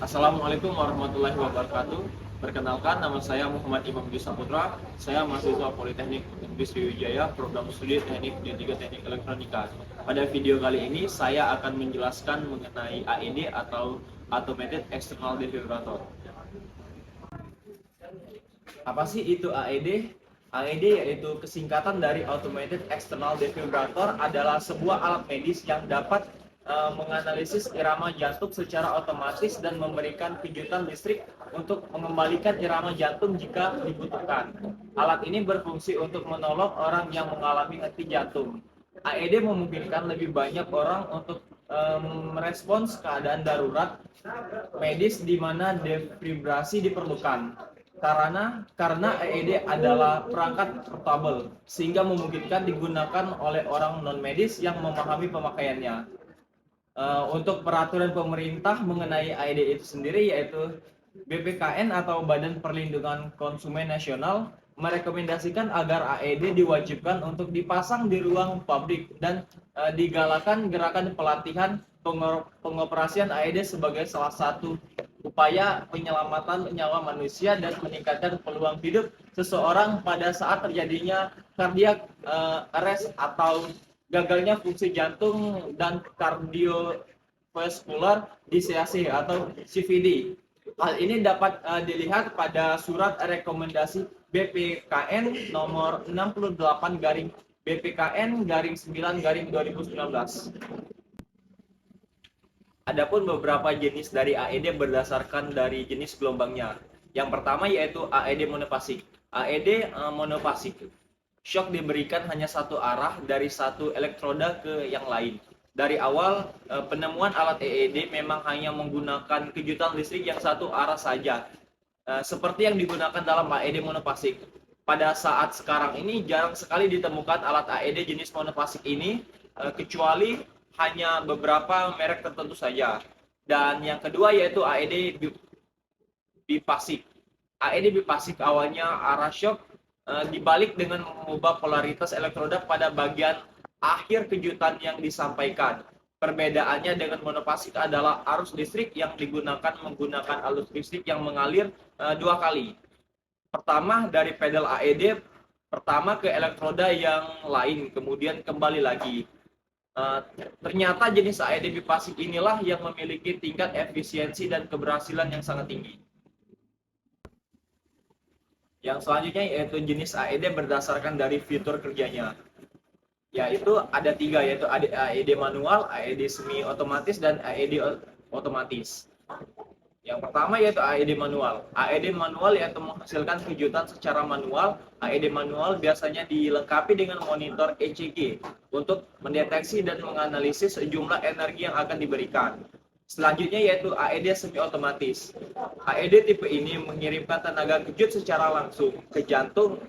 Assalamualaikum warahmatullahi wabarakatuh. Perkenalkan, nama saya Muhammad Imam Saputra. Saya mahasiswa Politeknik Negeri Sriwijaya, program studi Teknik D3 Teknik Elektronika. Pada video kali ini, saya akan menjelaskan mengenai AED atau Automated External Defibrillator. Apa sih itu AED? AED yaitu kesingkatan dari Automated External Defibrillator, adalah sebuah alat medis yang dapat menganalisis irama jantung secara otomatis dan memberikan kejutan listrik untuk mengembalikan irama jantung jika dibutuhkan. Alat ini berfungsi untuk menolong orang yang mengalami henti jantung. AED memungkinkan lebih banyak orang untuk merespons keadaan darurat medis di mana defibrasi diperlukan. Karena AED adalah perangkat portable, sehingga memungkinkan digunakan oleh orang non medis yang memahami pemakaiannya. Untuk peraturan pemerintah mengenai AED itu sendiri, yaitu BPKN atau Badan Perlindungan Konsumen Nasional merekomendasikan agar AED diwajibkan untuk dipasang di ruang publik dan digalakan gerakan pelatihan pengoperasian AED sebagai salah satu upaya penyelamatan nyawa manusia dan meningkatkan peluang hidup seseorang pada saat terjadinya cardiac arrest atau gagalnya fungsi jantung dan kardiovaskular dissection atau CVD. Hal ini dapat dilihat pada surat rekomendasi BPKN nomor 68 garing BPKN garing 9 garing 2019. Adapun beberapa jenis dari AED berdasarkan dari jenis gelombangnya. Yang pertama yaitu AED monofasik. AED monofasik, shock diberikan hanya satu arah dari satu elektroda ke yang lain. Dari awal penemuan alat AED memang hanya menggunakan kejutan listrik yang satu arah saja, seperti yang digunakan dalam AED monofasik. Pada saat sekarang ini jarang sekali ditemukan alat AED jenis monofasik ini, kecuali hanya beberapa merek tertentu saja. Dan yang kedua yaitu AED bifasik. AED bifasik awalnya arah shock dibalik dengan mengubah polaritas elektroda pada bagian akhir kejutan yang disampaikan. Perbedaannya dengan monofasik adalah arus listrik yang digunakan menggunakan arus listrik yang mengalir dua kali. Pertama dari pedal AED pertama ke elektroda yang lain, kemudian kembali lagi. Ternyata jenis AED bifasik inilah yang memiliki tingkat efisiensi dan keberhasilan yang sangat tinggi. Yang selanjutnya yaitu jenis AED berdasarkan dari fitur kerjanya. Yaitu ada tiga, yaitu AED manual, AED semi otomatis, dan AED otomatis. Yang pertama yaitu AED manual. AED manual yaitu menghasilkan kejutan secara manual. AED manual biasanya dilengkapi dengan monitor ECG untuk mendeteksi dan menganalisis sejumlah energi yang akan diberikan. Selanjutnya yaitu AED semi otomatis. AED tipe ini mengirimkan tenaga kejut secara langsung ke jantung,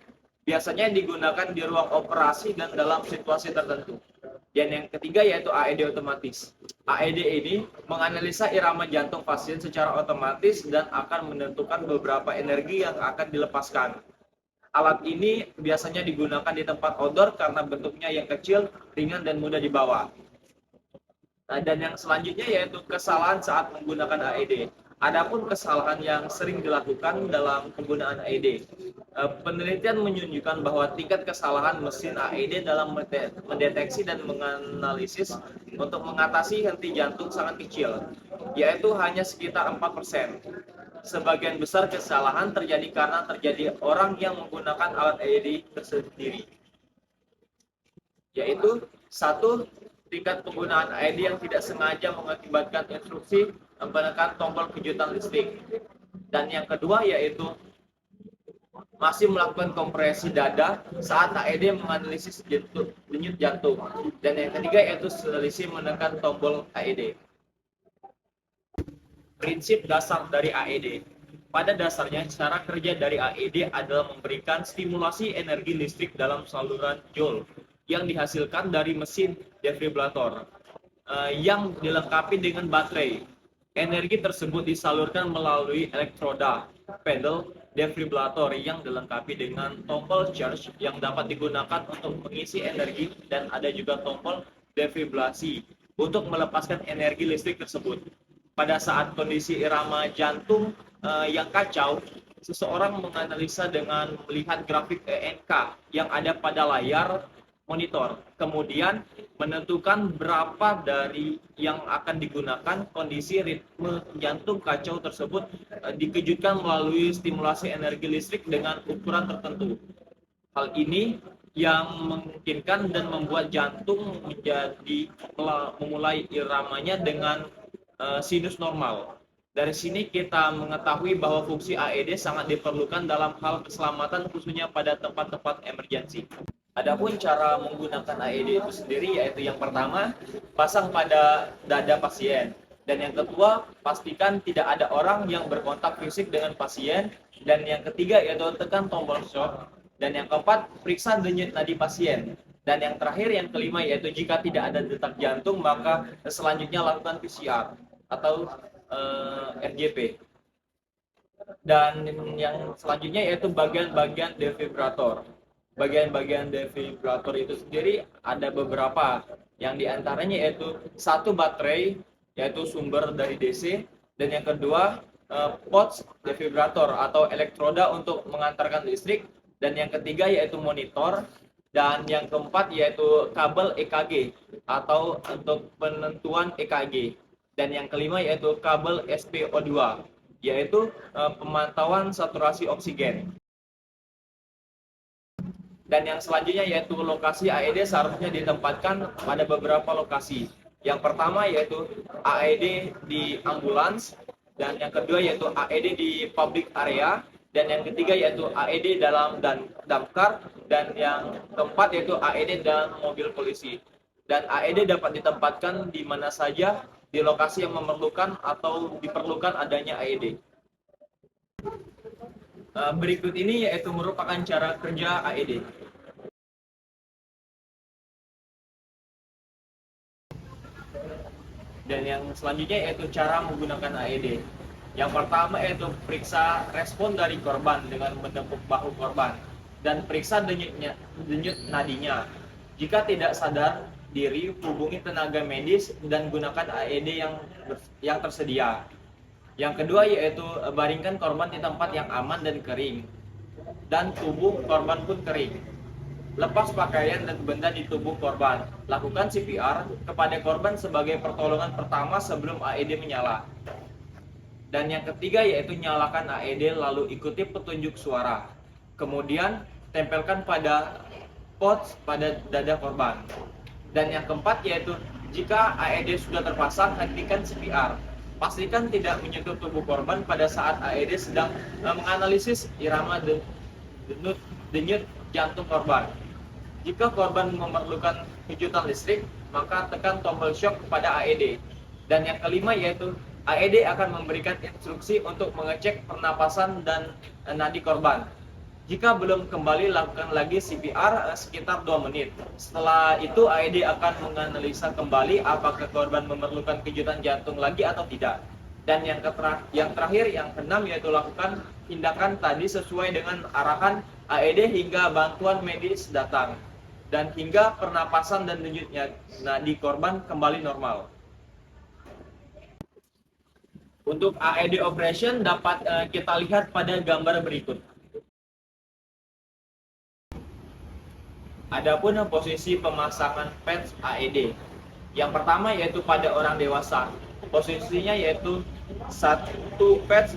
biasanya digunakan di ruang operasi dan dalam situasi tertentu. Dan yang ketiga yaitu AED otomatis. AED ini menganalisa irama jantung pasien secara otomatis dan akan menentukan beberapa energi yang akan dilepaskan. Alat ini biasanya digunakan di tempat outdoor karena bentuknya yang kecil, ringan, dan mudah dibawa. Dan yang selanjutnya yaitu kesalahan saat menggunakan AED. Adapun kesalahan yang sering dilakukan dalam penggunaan AED. Penelitian menunjukkan bahwa tingkat kesalahan mesin AED dalam mendeteksi dan menganalisis untuk mengatasi henti jantung sangat kecil, yaitu hanya sekitar 4%. Sebagian besar kesalahan terjadi karena terjadi orang yang menggunakan alat AED tersendiri, yaitu satu, tingkat penggunaan AED yang tidak sengaja mengakibatkan instruksi menekan tombol kejutan listrik. Dan yang kedua yaitu masih melakukan kompresi dada saat AED menganalisis denyut jantung. Dan yang ketiga yaitu selisih menekan tombol AED. Prinsip dasar dari AED. Pada dasarnya, cara kerja dari AED adalah memberikan stimulasi energi listrik dalam saluran Joule yang dihasilkan dari mesin defibrillator yang dilengkapi dengan baterai. Energi tersebut disalurkan melalui elektroda pedal defibrillator yang dilengkapi dengan tombol charge yang dapat digunakan untuk mengisi energi, dan ada juga tombol defibrilasi untuk melepaskan energi listrik tersebut. pada saat kondisi irama jantung yang kacau, seseorang menganalisa dengan melihat grafik ENK yang ada pada layar monitor, kemudian menentukan berapa dari yang akan digunakan. Kondisi ritme jantung kacau tersebut dikejutkan melalui stimulasi energi listrik dengan ukuran tertentu. Hal ini yang memungkinkan dan membuat jantung memulai iramanya dengan sinus normal. Dari sini kita mengetahui bahwa fungsi AED sangat diperlukan dalam hal keselamatan, khususnya pada tempat-tempat emergensi. Adapun cara menggunakan AED itu sendiri, yaitu yang pertama, pasang pada dada pasien. Dan yang kedua, pastikan tidak ada orang yang berkontak fisik dengan pasien. Dan yang ketiga, yaitu tekan tombol shock. Dan yang keempat, periksa denyut nadi pasien. Dan yang terakhir, yang kelima, yaitu jika tidak ada detak jantung, maka selanjutnya lakukan PCR atau RJP. Dan yang selanjutnya yaitu bagian-bagian defibrilator. Bagian-bagian defibrilator itu sendiri ada beberapa, yang diantaranya yaitu satu baterai, yaitu sumber dari DC, dan yang kedua pods defibrilator atau elektroda untuk mengantarkan listrik, dan yang ketiga yaitu monitor, dan yang keempat yaitu kabel EKG atau untuk penentuan EKG, dan yang kelima yaitu kabel SpO2, yaitu pemantauan saturasi oksigen. Dan yang selanjutnya yaitu lokasi AED seharusnya ditempatkan pada beberapa lokasi. Yang pertama yaitu AED di ambulans, dan yang kedua yaitu AED di public area, dan yang ketiga yaitu AED dalam damkar, dan yang keempat yaitu AED dalam mobil polisi. Dan AED dapat ditempatkan di mana saja di lokasi yang memerlukan atau diperlukan adanya AED. Berikut ini yaitu merupakan cara kerja AED. Dan yang selanjutnya yaitu cara menggunakan AED. Yang pertama yaitu periksa respon dari korban dengan menepuk bahu korban dan periksa denyut nadinya. Jika tidak sadar diri, hubungi tenaga medis dan gunakan AED yang tersedia. Yang kedua yaitu baringkan korban di tempat yang aman dan kering, dan tubuh korban pun kering. Lepas pakaian dan benda di tubuh korban. Lakukan CPR kepada korban sebagai pertolongan pertama sebelum AED menyala. Dan yang ketiga yaitu nyalakan AED lalu ikuti petunjuk suara. Kemudian tempelkan pada pods pada dada korban. Dan yang keempat yaitu jika AED sudah terpasang, hentikan CPR. Pastikan tidak menyentuh tubuh korban pada saat AED sedang menganalisis irama denyut jantung korban. Jika korban memerlukan kejutan listrik, maka tekan tombol shock pada AED. Dan yang kelima yaitu AED akan memberikan instruksi untuk mengecek pernapasan dan nadi korban. Jika belum kembali, lakukan lagi CPR sekitar 2 menit. Setelah itu AED akan menganalisa kembali apakah korban memerlukan kejutan jantung lagi atau tidak. Dan yang terakhir, yang keenam, yaitu lakukan tindakan tadi sesuai dengan arahan AED hingga bantuan medis datang. Dan hingga pernapasan dan denyut nadi korban kembali normal. Untuk AED operation dapat kita lihat pada gambar berikut. Adapun posisi pemasangan pads AED. Yang pertama yaitu pada orang dewasa. Posisinya yaitu satu pads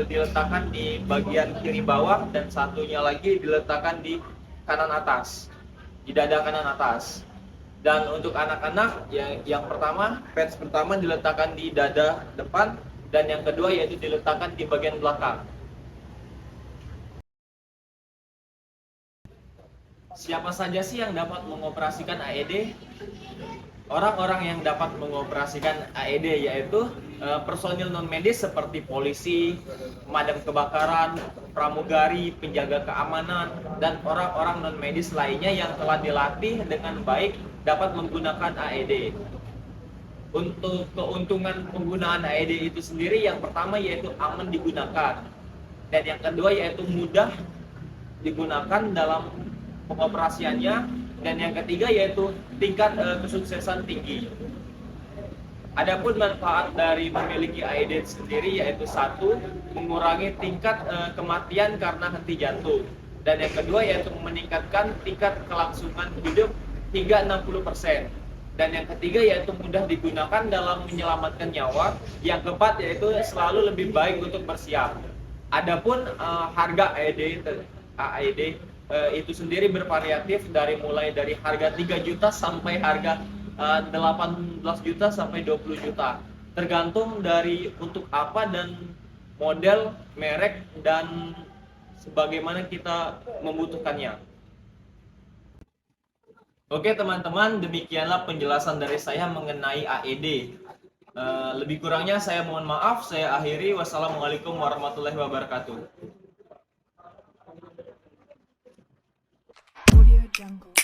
diletakkan di bagian kiri bawah dan satunya lagi diletakkan di kanan atas, di dada kanan atas. Dan untuk anak-anak yang pertama, pads pertama diletakkan di dada depan, dan yang kedua yaitu diletakkan di bagian belakang. Siapa saja sih yang dapat mengoperasikan AED? Orang-orang yang dapat mengoperasikan AED yaitu personil non-medis seperti polisi, pemadam kebakaran, pramugari, penjaga keamanan, dan orang-orang non-medis lainnya yang telah dilatih dengan baik dapat menggunakan AED. Untuk keuntungan penggunaan AED itu sendiri, yang pertama yaitu aman digunakan, dan yang kedua yaitu mudah digunakan dalam pengoperasiannya, dan yang ketiga yaitu tingkat kesuksesan tinggi. Adapun manfaat dari memiliki AED sendiri yaitu satu, mengurangi tingkat kematian karena henti jantung. Dan yang kedua yaitu meningkatkan tingkat kelangsungan hidup hingga 60%. Dan yang ketiga yaitu mudah digunakan dalam menyelamatkan nyawa. Yang keempat yaitu selalu lebih baik untuk bersiap. Adapun harga AED itu sendiri bervariatif mulai dari harga 3 juta sampai harga 18 juta sampai 20 juta. Tergantung dari untuk apa dan model, merek, dan sebagaimana kita membutuhkannya. Oke teman-teman, demikianlah penjelasan dari saya mengenai AED. Lebih kurangnya saya mohon maaf, saya akhiri. Wassalamualaikum warahmatullahi wabarakatuh. Audio Jungle.